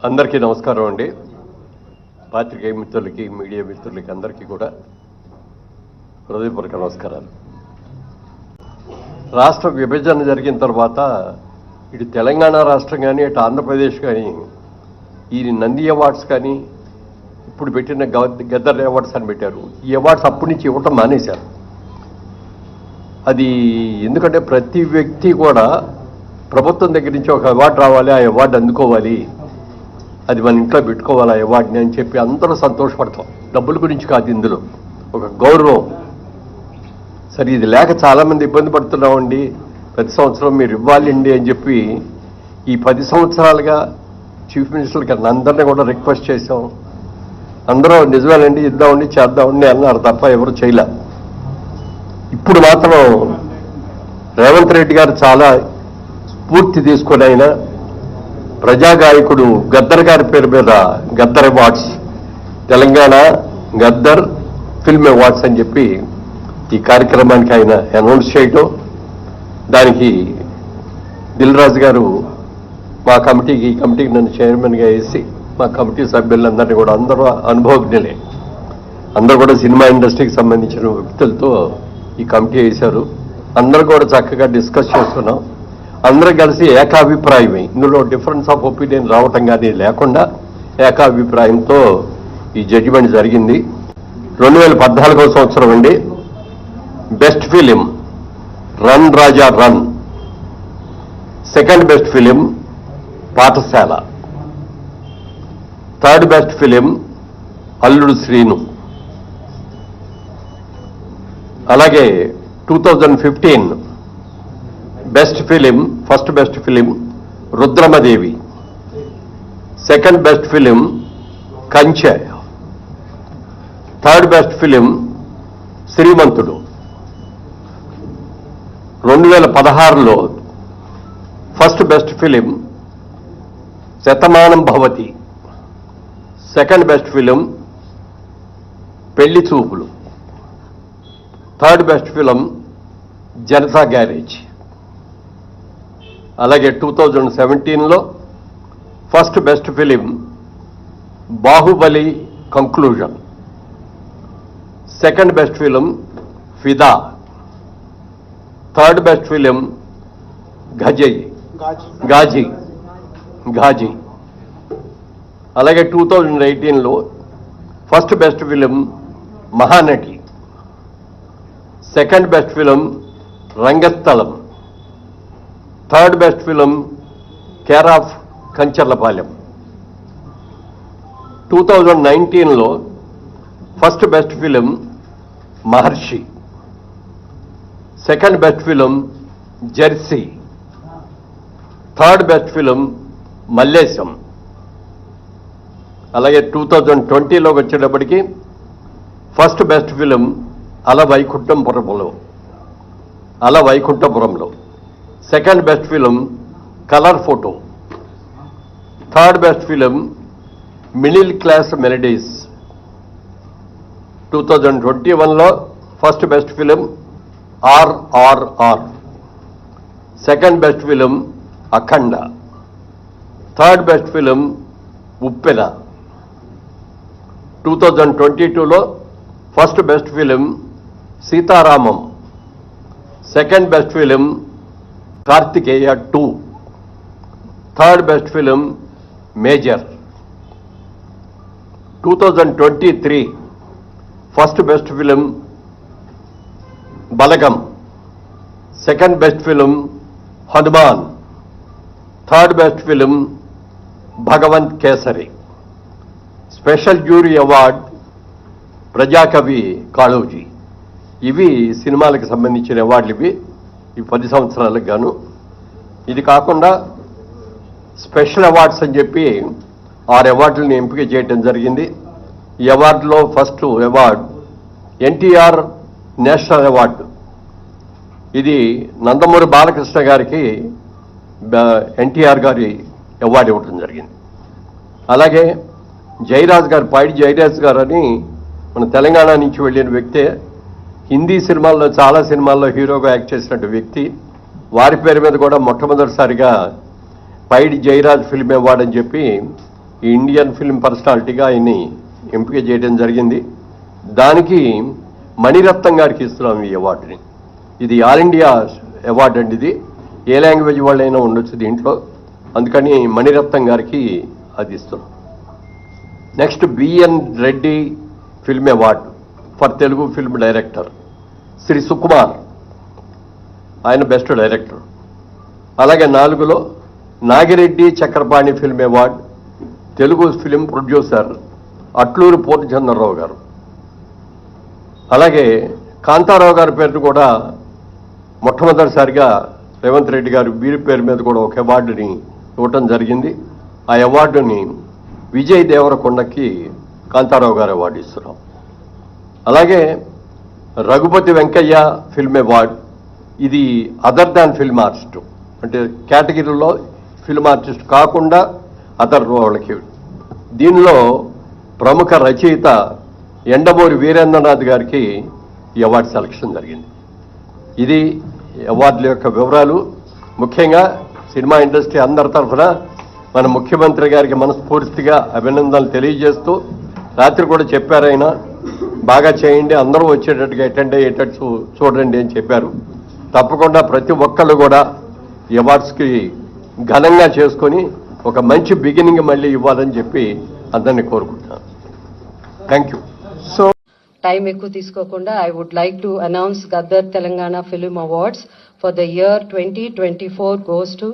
అందరికీ నమస్కారం అండి. పాత్రికేయ మిత్రులకి, మీడియా మిత్రులకి అందరికీ కూడా హృదయపూర్వక నమస్కారాలు. రాష్ట్ర విభజన జరిగిన తర్వాత ఇటు తెలంగాణ రాష్ట్రం కానీ, ఇటు ఆంధ్రప్రదేశ్ కానీ ఈ నంది అవార్డ్స్ కానీ, ఇప్పుడు పెట్టిన గద్దర్ అవార్డ్స్ అని పెట్టారు. ఈ అవార్డ్స్ అప్పటి నుంచి ఇవ్వటం మానేశారు. అది ఎందుకంటే ప్రతి వ్యక్తి కూడా ప్రభుత్వం దగ్గర నుంచి ఒక అవార్డు రావాలి, ఆ అవార్డు అందుకోవాలి, అది మన ఇంట్లో పెట్టుకోవాలి ఆ అవార్డుని అని చెప్పి అందరూ సంతోషపడతాం. డబ్బుల గురించి కాదు, ఇందులో ఒక గౌరవం. సరే, ఇది లేక చాలామంది ఇబ్బంది పడుతున్నామండి, ప్రతి సంవత్సరం మీరు ఇవ్వాలండి అని చెప్పి ఈ 10 సంవత్సరాలుగా చీఫ్ మినిస్టర్ గారిని అందరినీ కూడా రిక్వెస్ట్ చేశాం. అందరూ నిజమేనండి, ఇద్దామండి, చేద్దామండి అన్నారు తప్ప ఎవరు చేయలే. ఇప్పుడు మాత్రం రేవంత్ రెడ్డి గారు చాలా స్ఫూర్తి తీసుకొని ఆయన ప్రజాగాయకుడు గద్దర్ గారి పేరు మీద Gaddar awards, Telangana Gaddar film awards అని చెప్పి ఈ కార్యక్రమానికి ఆయన అనౌన్స్ చేయటం, దానికి దిల్ రాజు గారు మా కమిటీకి, ఈ కమిటీకి నన్ను చైర్మన్గా వేసి మా కమిటీ సభ్యులందరినీ కూడా అందరూ అనుభవజ్ఞులే, అందరూ కూడా సినిమా ఇండస్ట్రీకి సంబంధించిన వ్యక్తులతో ఈ కమిటీ వేశారు. అందరూ కూడా చక్కగా డిస్కస్ చేసుకున్నాం. అందరూ కలిసి ఏకాభిప్రాయమే, ఇందులో డిఫరెన్స్ ఆఫ్ ఒపీనియన్ రావటం కానీ లేకుండా ఏకాభిప్రాయంతో ఈ జడ్జిమెంట్ జరిగింది. 2014 సంవత్సరం అండి. Best film run Raja run, second best film Pathshala, third best film Alludu Srinu. అలాగే 2015 best film, first best film Rudramadevi, second best film Kanche, third best film Srimanthudu. 2016లో first best film Shatamanam Bhavati, second best film Pelli Choopulu, third best film Janatha garage. అలాగే 2017లో first best film Baahubali conclusion, second best film Fidaa, third best film Ghazi. అలాగే 2018లో first best film Mahanati, second best film Rangasthalam, third best film care of Kancharapalem. 2019లో first best film Maharshi, second best film jersey, third best film Mallesham. అలాగే 2020లోకి వచ్చేటప్పటికి first best film Ala Vaikunthapurramuloo, second best film colour photo, third best film middle class melodies. 2021లో first best film RRR, second best film Akhanda, third best film Uppena. 2022లో first best film Sitaramam, second best film Karthikeya 2, third best film major. 2023 first best film Balagam, second best film Hanuman, third best film Bhagavanth Kesari. Special jury award ప్రజాకవి కాళోజీ. ఇవి సినిమాలకు సంబంధించిన అవార్డులు. ఇవి ఈ 10 సంవత్సరాలకు గాను. ఇది కాకుండా స్పెషల్ అవార్డ్స్ అని చెప్పి 6 అవార్డులను ఎంపిక చేయడం జరిగింది. ఈ అవార్డులో first award NTR national award. ఇది నందమూరి బాలకృష్ణ గారికి ఎన్టీఆర్ గారి అవార్డు ఇవ్వడం జరిగింది. అలాగే జయరాజ్ గారు, పైడి జయరాజ్ గారు అని మన తెలంగాణ నుంచి వెళ్ళిన వ్యక్తే, హిందీ సినిమాల్లో చాలా సినిమాల్లో హీరోగా యాక్ట్ చేసినట్టు వ్యక్తి. వారి పేరు మీద కూడా మొట్టమొదటిసారిగా పైడి జయరాజ్ ఫిల్మ్ అవార్డు అని చెప్పి ఈ ఇండియన్ ఫిల్మ్ పర్సనాలిటీగా ఆయన్ని ఎంపిక చేయడం జరిగింది. దానికి మణిరత్నం గారికి ఇస్తున్నాం ఈ అవార్డుని. ఇది ఆల్ ఇండియా అవార్డు అండి. ఇది ఏ లాంగ్వేజ్ వాళ్ళైనా ఉండొచ్చు దీంట్లో, అందుకని మణిరత్నం గారికి అది ఇస్తున్నాం. Next BN Reddy film award for Telugu film director Shri Sukumar, ఆయన బెస్ట్ డైరెక్టర్. అలాగే 4లో Nagireddy Chakrapani film award Telugu film producer Atluru Purnachandrarao గారు. అలాగే కాంతారావు గారి పేరును కూడా మొట్టమొదటిసారిగా రేవంత్ రెడ్డి గారు వీరి పేరు మీద కూడా ఒక అవార్డుని ఇవ్వటం జరిగింది. ఆ అవార్డుని విజయ్ దేవరకొండకి కాంతారావు గారు అవార్డు ఇస్తున్నాం. అలాగే రఘుపతి వెంకయ్య ఫిల్మ్ అవార్డు, ఇది అదర్ దాన్ ఫిల్మ్ ఆర్టిస్ట్, అంటే కేటగిరీలో ఫిల్మ్ ఆర్టిస్ట్ కాకుండా అదర్ వాళ్ళకి. దీనిలో ప్రముఖ రచయిత ఎండమూరి వీరేంద్రనాథ్ గారికి ఈ అవార్డు సెలక్షన్ జరిగింది. ఇది అవార్డుల యొక్క వివరాలు. ముఖ్యంగా సినిమా ఇండస్ట్రీ అందరి తరఫున మన ముఖ్యమంత్రి గారికి మనస్ఫూర్తిగా అభినందనలు తెలియజేస్తూ, రాత్రి కూడా చెప్పారు ఆయన, బాగా చేయండి, అందరూ వచ్చేటట్టుగా అటెండ్ అయ్యేటట్టు చూడండి అని చెప్పారు. తప్పకుండా ప్రతి ఒక్కళ్ళు కూడా ఈ అవార్డ్స్కి ఘనంగా చేసుకొని ఒక మంచి బిగినింగ్ మళ్ళీ ఇవ్వాలని చెప్పి అందరినీ కోరుకుంటున్నాను. Thank you. టైం ఎక్కువ తీసుకోకుండా I would like to announce Gaddar Telangana film awards for the year 2024 goes to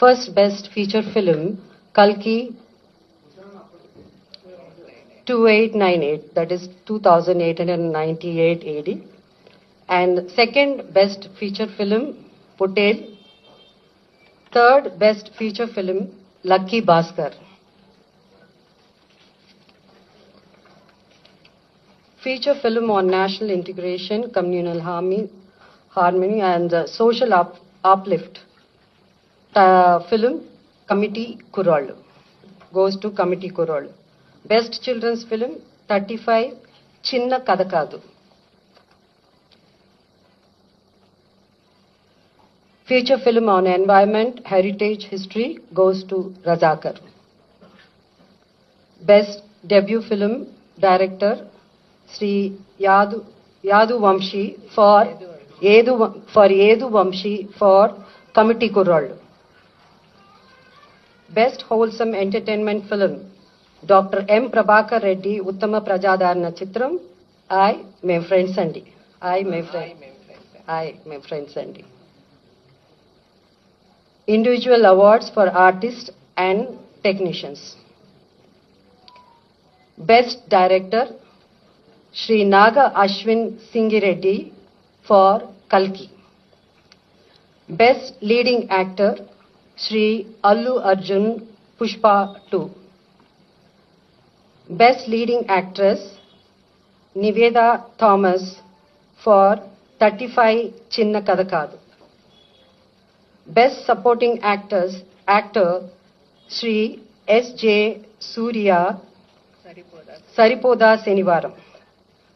first best feature film Kalki 2898, that is 2898 AD, and second best feature film Putel, third best feature film Lucky Bhaskar. Feature film on national integration, communal harmony and social uplift. Film Committee Kurol goes to Committee Kurol. Best children's film 35 Chinna Kadakadu. Feature film on environment, heritage, history goes to Razakar. Best debut film director Sri Yadu Vamshi for Yedu Vamshi for Committee Kurol. Best wholesome entertainment film Dr. M. Prabhakar Reddy Uttama Prajadarana Chitram I my friend Sandy. My friend Sandy. Individual awards for artists and technicians. Best director Shri Naga Ashwin Singireddy for Kalki. Best leading actor Shri Allu Arjun Pushpa 2. Best leading actress Niveda Thomas for 35 Chinna Kadakadu. Best supporting actor Shri S.J. Surya Saripoda Senivaram.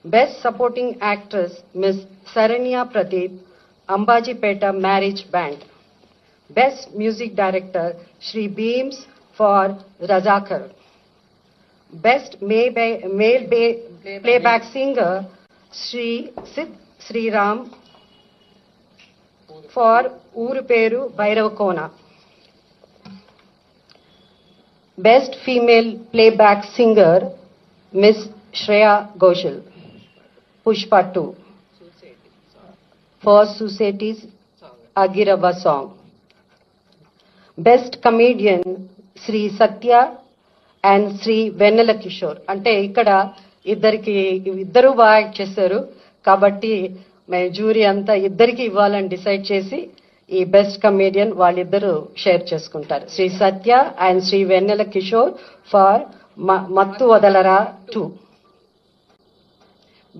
Best supporting actress Ms. Saranya Pradeep Ambajipeta Marriage Band. Best music director Shri Beams for Razakar. Best male playback singer Shri Sid Sri Ram for Uruperu Bairavakona. Best female playback singer Miss Shreya Ghoshal, Pushpa 2 for Society's Agirava song. Best comedian Sri Satya and Sri Vennela Kishore. అంటే ఇక్కడ ఇద్దరు బాగా act చేశారు కాబట్టి మేము jury అంతా ఇద్దరికి ఇవ్వాలని డిసైడ్ చేసి ఈ బెస్ట్ కమేడియన్ వాళ్ళిద్దరూ షేర్ చేసుకుంటారు. Shri Satya and Shri Vennela Kishore for Mathu Vadalara 2.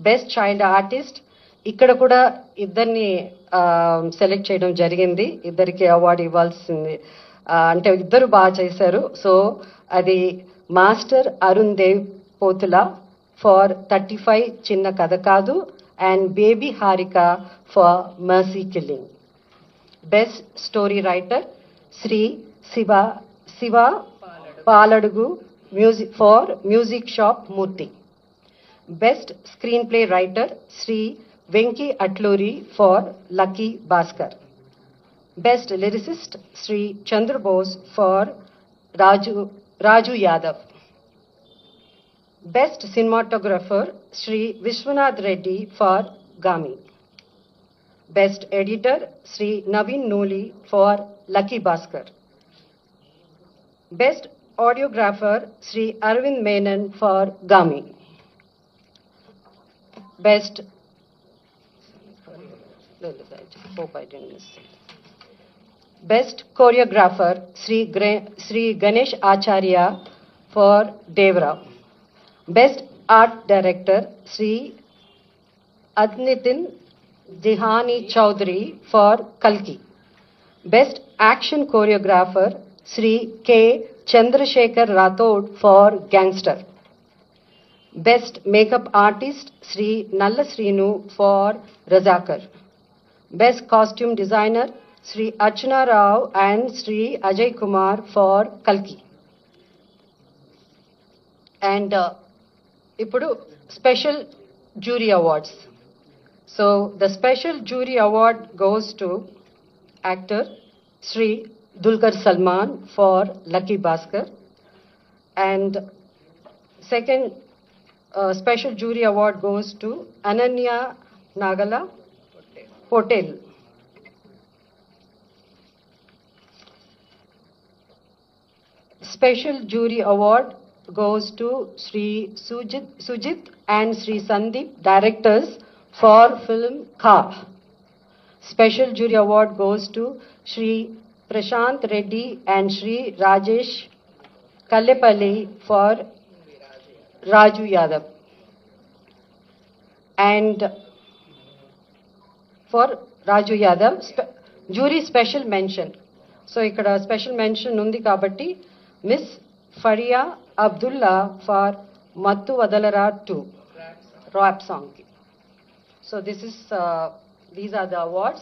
Best child artist ఇక్కడ కూడా ఇద్దరిని సెలెక్ట్ చేయడం జరిగింది. ఇద్దరికి అవార్డు ఇవ్వాల్సింది, అంటే ఇద్దరు బాగా చేశారు. సో అది master Arun Dev Pothula for 35 Chinna Katha Kaadu and baby Harika for mercy killing. Best story writer Shri Siva Paladugu Music Shop Murthy. Best Screenplay Writer Sri Venki Atluri for Lucky Bhaskar. Best Lyricist Sri Chandra Bose for Raju Yadav. Best Cinematographer Sri Vishwanath Reddy for Gami. Best Editor Sri Naveen Noli for Lucky Bhaskar. Best Audiographer Sri Arvind Menon for Gami. Best hope I didn't miss it. Best Choreographer Sri Ganesh Acharya for Devra. Best Art Director Sri Adnitin Dihani Chowdhury for Kalki. Best Action Choreographer Sri K. Chandrasekhar Rathod for Gangster. Best Makeup Artist Sri Nalla Srinu for Razakar. Best Costume Designer Sri Archana Rao and Sri Ajay Kumar for Kalki. And Ipudu Special Jury Awards. So the Special Jury Award goes to actor Sri Dulquer Salman for Lucky Bhaskar, and second Special Jury Award goes to Ananya Nagala Potel. Special Jury Award goes to Sri Sujit and Sri Sandeep, directors for film Kha. Special Jury Award goes to Sri Prashant Reddy and Sri Rajesh Kallepalli for Raju Yadav. And for Raju Yadav, jury special mention. So ikkada special mention undi kabatti Miss Faria Abdullah for Mattu Vadalara 2 rap song. So this is these are the awards.